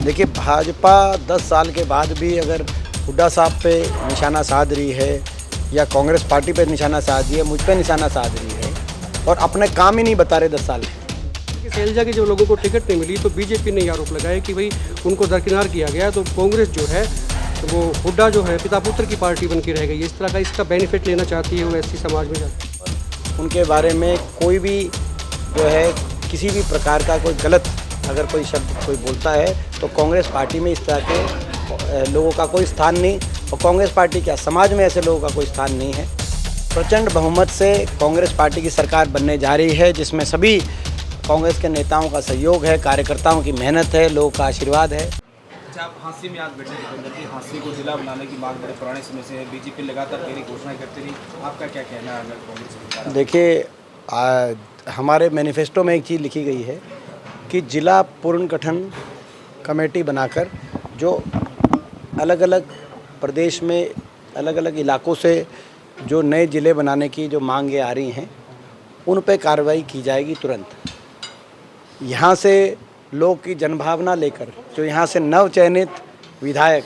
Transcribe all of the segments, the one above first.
देखिए, भाजपा 10 साल के बाद भी अगर हुड्डा साहब पे निशाना साध रही है या कांग्रेस पार्टी पे निशाना साध रही है, मुझ पे निशाना साध रही है और अपने काम ही नहीं बता रहे 10 साल में। शैलजा के जो लोगों को टिकट नहीं मिली तो बीजेपी ने आरोप लगाया कि भाई उनको दरकिनार किया गया, तो कांग्रेस जो है वो हुड्डा जो है पिता पुत्र की पार्टी बन के रह गई। इस तरह का इसका बेनिफिट लेना चाहती है वो एससी समाज में जाकर। उनके बारे में कोई भी जो है किसी भी प्रकार का कोई गलत अगर कोई शब्द कोई बोलता है तो कांग्रेस पार्टी में इस तरह के लोगों का कोई स्थान नहीं, और कांग्रेस पार्टी क्या समाज में ऐसे लोगों का कोई स्थान नहीं है। प्रचंड बहुमत से कांग्रेस पार्टी की सरकार बनने जा रही है, जिसमें सभी कांग्रेस के नेताओं का सहयोग है, कार्यकर्ताओं की मेहनत है, लोगों का आशीर्वाद है। अच्छा, आप हांसी में आज बैठे थे, हांसी को जिला बनाने की मांग बड़े पुराने समय से है, बीजेपी लगातार कई घोषणाएं करती रही, आपका क्या कहना है अगर कांग्रेस? देखिए, हमारे मैनिफेस्टो में एक चीज़ लिखी गई है कि जिला पुनर्गठन कमेटी बनाकर जो अलग अलग प्रदेश में अलग अलग इलाकों से जो नए ज़िले बनाने की जो मांगें आ रही हैं उन पे कार्रवाई की जाएगी तुरंत। यहाँ से लोग की जनभावना लेकर जो यहाँ से नवचयनित विधायक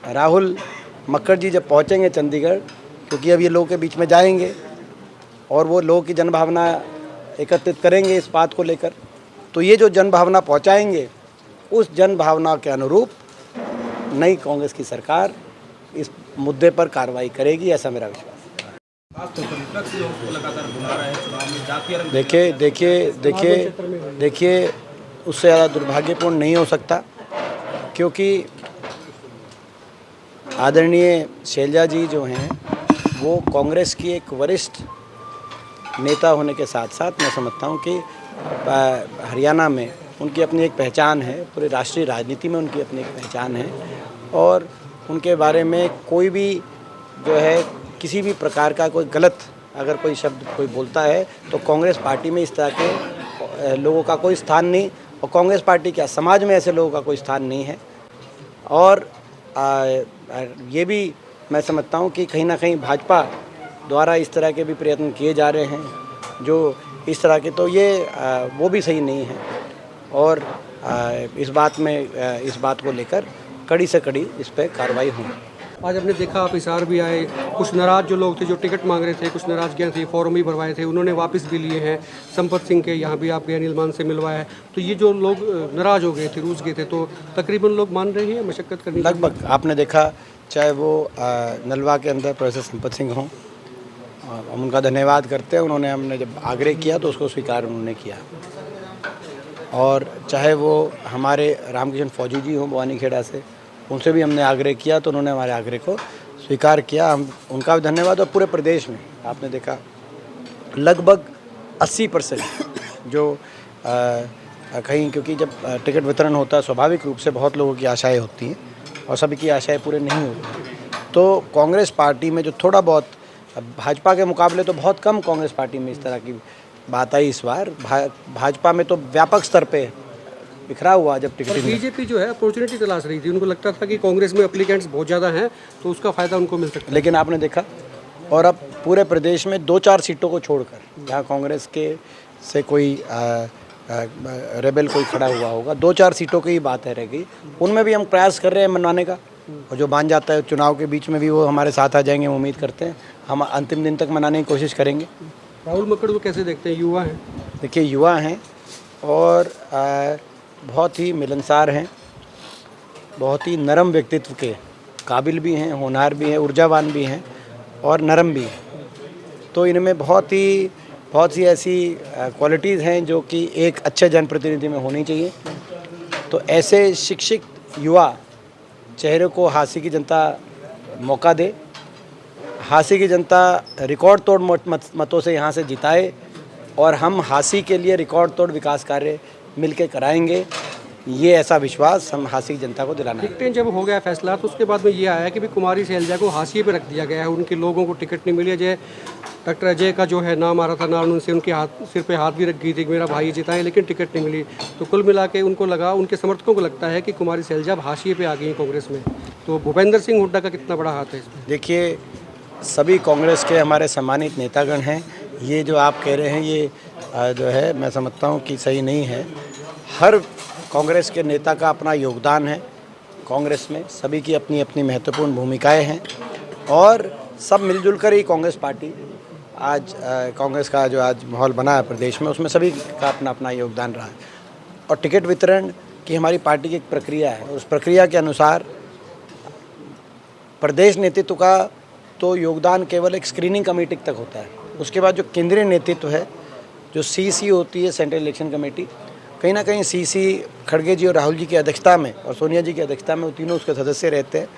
राहुल मक्कड़ जी जब पहुँचेंगे चंडीगढ़, क्योंकि अब ये लोगों के बीच में जाएंगे और वो लोगों की जनभावना एकत्रित करेंगे इस बात को लेकर, तो ये जो जनभावना पहुँचाएंगे उस जनभावना के अनुरूप नई कांग्रेस की सरकार इस मुद्दे पर कार्रवाई करेगी, ऐसा मेरा विश्वास है। देखिए, उससे ज़्यादा दुर्भाग्यपूर्ण नहीं हो सकता, क्योंकि आदरणीय शैलजा जी जो हैं वो कांग्रेस की एक वरिष्ठ नेता होने के साथ साथ मैं समझता हूँ कि हरियाणा में उनकी अपनी एक पहचान है, पूरे राष्ट्रीय राजनीति में उनकी अपनी एक पहचान है, और उनके बारे में कोई भी जो है किसी भी प्रकार का कोई गलत अगर कोई शब्द कोई बोलता है तो कांग्रेस पार्टी में इस तरह के लोगों का कोई स्थान नहीं, और कांग्रेस पार्टी क्या समाज में ऐसे लोगों का कोई स्थान नहीं है। और ये भी मैं समझता हूँ कि कहीं ना कहीं भाजपा द्वारा इस तरह के भी प्रयत्न किए जा रहे हैं जो इस तरह के, तो ये वो भी सही नहीं है, और इस बात को लेकर कड़ी से कड़ी इस पर कार्रवाई होगी। आज आपने देखा आप हिसार भी आए, कुछ नाराज जो लोग थे जो टिकट मांग रहे थे, कुछ नाराजगियाँ थी, फॉर्म भी भरवाए थे, उन्होंने वापस भी लिए हैं। संपत सिंह के यहाँ भी आप गए, नीलमान से मिलवाया है, तो ये जो लोग नाराज हो गए थे, रूस गए थे, तो तकरीबन लोग मान रहे हैं मशक्क़त करनी। लगभग आपने देखा, चाहे वो नलवा के अंदर प्रोफेसर संपत सिंह हों, हम उनका धन्यवाद करते हैं, उन्होंने हमने जब आग्रह किया तो उसको स्वीकार उन्होंने किया, और चाहे वो हमारे रामकिशन फौजी जी हों बवानीखेड़ा से, उनसे भी हमने आग्रह किया तो उन्होंने हमारे आग्रह को स्वीकार किया, हम उनका भी धन्यवाद। और पूरे प्रदेश में आपने देखा लगभग 80% जो कहीं, क्योंकि जब टिकट वितरण होता है स्वाभाविक रूप से बहुत लोगों की आशाएं होती हैं और सभी की आशाएं पूरे नहीं होती, तो कांग्रेस पार्टी में जो थोड़ा बहुत भाजपा के मुकाबले तो बहुत कम कांग्रेस पार्टी में इस तरह की बात आई इस बार, भाजपा में तो व्यापक स्तर पे बिखरा हुआ जब टिकट। बीजेपी जो है अपॉर्चुनिटी तलाश रही थी, उनको लगता था कि कांग्रेस में एप्लीकेंट्स बहुत ज़्यादा हैं तो उसका फ़ायदा उनको मिल सकता है, लेकिन आपने देखा, और अब पूरे प्रदेश में 2-4 सीटों को छोड़कर जहाँ कांग्रेस के से कोई रेबल कोई खड़ा हुआ होगा, 2-4 सीटों की ही बात है रह गई, उनमें भी हम प्रयास कर रहे हैं मनवाने का, और जो मान जाता है चुनाव के बीच में भी वो हमारे साथ आ जाएंगे, उम्मीद करते हैं हम अंतिम दिन तक मनाने की कोशिश करेंगे। राहुल मक्कड़ को कैसे देखते हैं? युवा हैं, देखिए युवा हैं और बहुत ही मिलनसार हैं, बहुत ही नरम व्यक्तित्व के काबिल भी हैं, होनहार भी हैं, ऊर्जावान भी हैं और नरम भी हैं, तो इनमें बहुत सी ऐसी क्वालिटीज़ हैं जो कि एक अच्छे जनप्रतिनिधि में होनी चाहिए। तो ऐसे शिक्षित युवा चेहरे को हांसी की जनता मौका दे, हांसी की जनता रिकॉर्ड तोड़ मतों से यहाँ से जिताए, और हम हांसी के लिए रिकॉर्ड तोड़ विकास कार्य मिलकर कराएंगे, ये ऐसा विश्वास हम हांसी की जनता को दिलाना है। टिकटें जब हो गया फैसला तो उसके बाद में ये आया कि भी कुमारी शैलजा को हाशिए पे रख दिया गया है, उनके लोगों को टिकट नहीं मिली। डॉक्टर अजय का जो है नाम आ रहा था, नाम उनसे उनके सिर पे हाथ भी रख गई थी कि मेरा भाई जिताएं, लेकिन टिकट नहीं मिली। तो कुल मिला के उनको लगा, उनके समर्थकों को लगता है कि कुमारी शैलजा हाशिए पे आ गई कांग्रेस में। तो भूपेंद्र सिंह हुड्डा का कितना बड़ा हाथ है इसमें? देखिए, सभी कांग्रेस के हमारे सम्मानित नेतागण हैं, ये जो आप कह रहे हैं ये जो है मैं समझता हूँ कि सही नहीं है। हर कांग्रेस के नेता का अपना योगदान है। कांग्रेस में सभी की अपनी अपनी महत्वपूर्ण भूमिकाएं हैं और सब मिलजुल कर ही कांग्रेस पार्टी आज कांग्रेस का जो आज माहौल बना है प्रदेश में, उसमें सभी का अपना अपना योगदान रहा है। और टिकट वितरण की हमारी पार्टी की एक प्रक्रिया है, उस प्रक्रिया के अनुसार प्रदेश नेतृत्व का तो योगदान केवल एक स्क्रीनिंग कमेटी तक होता है। उसके बाद जो केंद्रीय नेतृत्व है, जो सीसी होती है, सेंट्रल इलेक्शन कमेटी, कहीं ना कहीं सीसी खड़गे जी और राहुल जी की अध्यक्षता में और सोनिया जी की अध्यक्षता में वो तीनों उसके सदस्य रहते हैं।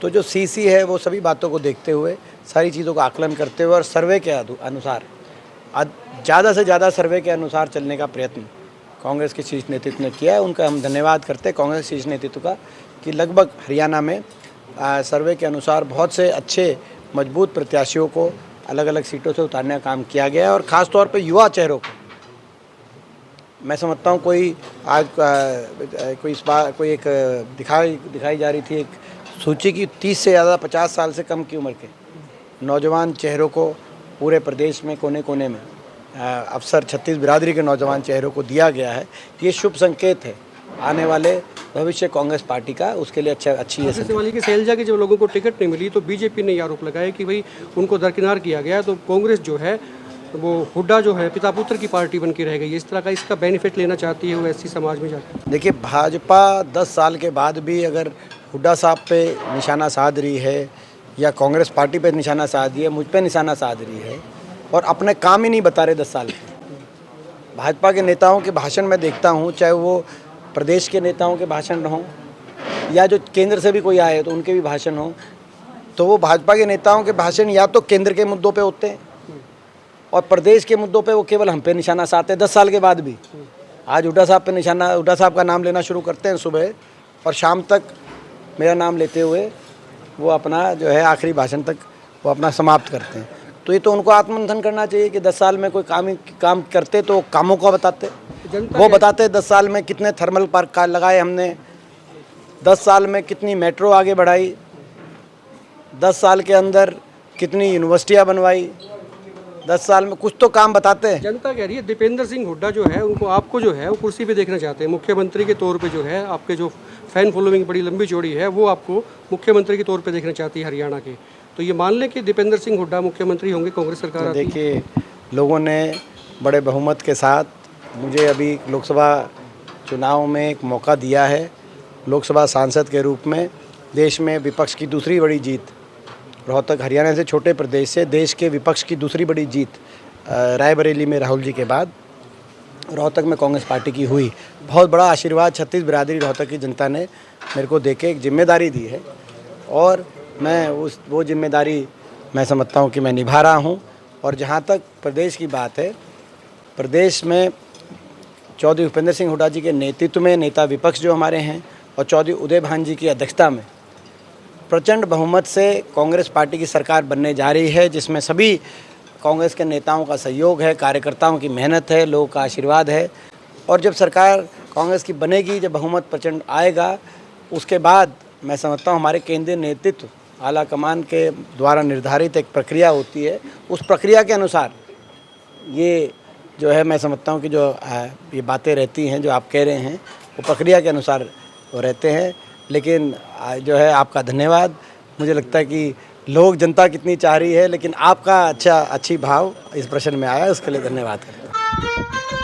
तो जो सीसी है वो सभी बातों को देखते हुए, सारी चीज़ों का आकलन करते हुए और सर्वे के अनुसार, ज़्यादा से ज़्यादा सर्वे के अनुसार चलने का प्रयत्न कांग्रेस के शीर्ष नेतृत्व ने किया है। उनका हम धन्यवाद करते हैं कांग्रेस शीर्ष नेतृत्व का कि लगभग हरियाणा में सर्वे के अनुसार बहुत से अच्छे मजबूत प्रत्याशियों को अलग अलग सीटों से उतारने का काम किया गया है। और ख़ास तौर पर युवा चेहरों को मैं समझता हूँ कोई आज कोई इस बार कोई एक दिखाई जा रही थी एक सूची की 30 से ज़्यादा 50 साल से कम की उम्र के नौजवान चेहरों को पूरे प्रदेश में कोने कोने में अफसर छत्तीस बिरादरी के नौजवान चेहरों को दिया गया है। ये शुभ संकेत है आने वाले भविष्य कांग्रेस पार्टी का, उसके लिए अच्छी है। शिवाली की शैलजा की जब लोगों को टिकट नहीं मिली तो बीजेपी ने आरोप लगाया कि भाई उनको दरकिनार किया गया, तो कांग्रेस जो है वो हुड्डा जो है पिता पुत्र की पार्टी बन के रह गई। इस तरह का इसका बेनिफिट लेना चाहती है वो ऐसी समाज में जाकर। देखिए, भाजपा 10 साल के बाद भी अगर हुड्डा साहब पे निशाना साध रही है या कांग्रेस पार्टी पे निशाना साध रही है, मुझ पे निशाना साध रही है और अपने काम ही नहीं बता रहे 10 साल के। भाजपा के नेताओं के भाषण में देखता हूँ, चाहे वो प्रदेश के नेताओं के भाषण हों या जो केंद्र से भी कोई आए तो उनके भी भाषण हों, तो वो भाजपा के नेताओं के भाषण या तो केंद्र के मुद्दों पे होते हैं और प्रदेश के मुद्दों पे वो केवल हम पे निशाना साधते हैं 10 साल के बाद भी। आज हुड्डा साहब पे निशाना, हुड्डा साहब का नाम लेना शुरू करते हैं सुबह और शाम तक मेरा नाम लेते हुए वो अपना जो है आखिरी भाषण तक वो अपना समाप्त करते हैं। तो ये तो उनको आत्ममंथन करना चाहिए कि 10 साल में कोई काम करते तो कामों को बताते, वो बताते 10 साल में कितने थर्मल पार्क लगाए हमने, 10 साल में कितनी मेट्रो आगे बढ़ाई, 10 साल के अंदर कितनी यूनिवर्सिटियाँ बनवाई, 10 साल में कुछ तो काम बताते हैं। जनता कह रही है दीपेंद्र सिंह हुड्डा जो है उनको, आपको जो है वो कुर्सी पे देखना चाहते हैं मुख्यमंत्री के तौर पे। जो है आपके जो फैन फॉलोइंग बड़ी लंबी चौड़ी है वो आपको मुख्यमंत्री के तौर पे देखना चाहती है हरियाणा के। तो ये मान लें कि दीपेंद्र सिंह हुड्डा मुख्यमंत्री होंगे कांग्रेस सरकार। तो देखिए, लोगों ने बड़े बहुमत के साथ मुझे अभी लोकसभा चुनाव में एक मौका दिया है। लोकसभा सांसद के रूप में देश में विपक्ष की दूसरी बड़ी जीत, रोहतक हरियाणा से छोटे प्रदेश से देश के विपक्ष की दूसरी बड़ी जीत रायबरेली में राहुल जी के बाद रोहतक में कांग्रेस पार्टी की हुई। बहुत बड़ा आशीर्वाद छत्तीस बिरादरी रोहतक की जनता ने मेरे को देके एक जिम्मेदारी दी है और मैं वो जिम्मेदारी मैं समझता हूँ कि मैं निभा रहा हूँ। और जहाँ तक प्रदेश की बात है, प्रदेश में चौधरी भूपेंद्र सिंह हुड्डा जी के नेतृत्व में नेता विपक्ष जो हमारे हैं और चौधरी उदय भान जी की अध्यक्षता में प्रचंड बहुमत से कांग्रेस पार्टी की सरकार बनने जा रही है, जिसमें सभी कांग्रेस के नेताओं का सहयोग है, कार्यकर्ताओं की मेहनत है, लोगों का आशीर्वाद है। और जब सरकार कांग्रेस की बनेगी, जब बहुमत प्रचंड आएगा, उसके बाद मैं समझता हूँ हमारे केंद्रीय नेतृत्व आला कमान के द्वारा निर्धारित एक प्रक्रिया होती है, उस प्रक्रिया के अनुसार ये जो है मैं समझता हूँ कि जो ये बातें रहती हैं जो आप कह रहे हैं वो प्रक्रिया के अनुसार वो रहते हैं। लेकिन जो है आपका धन्यवाद। मुझे लगता है कि लोग जनता कितनी चाह रही है, लेकिन आपका अच्छी भाव इस प्रश्न में आया, उसके लिए धन्यवाद करता हूँ।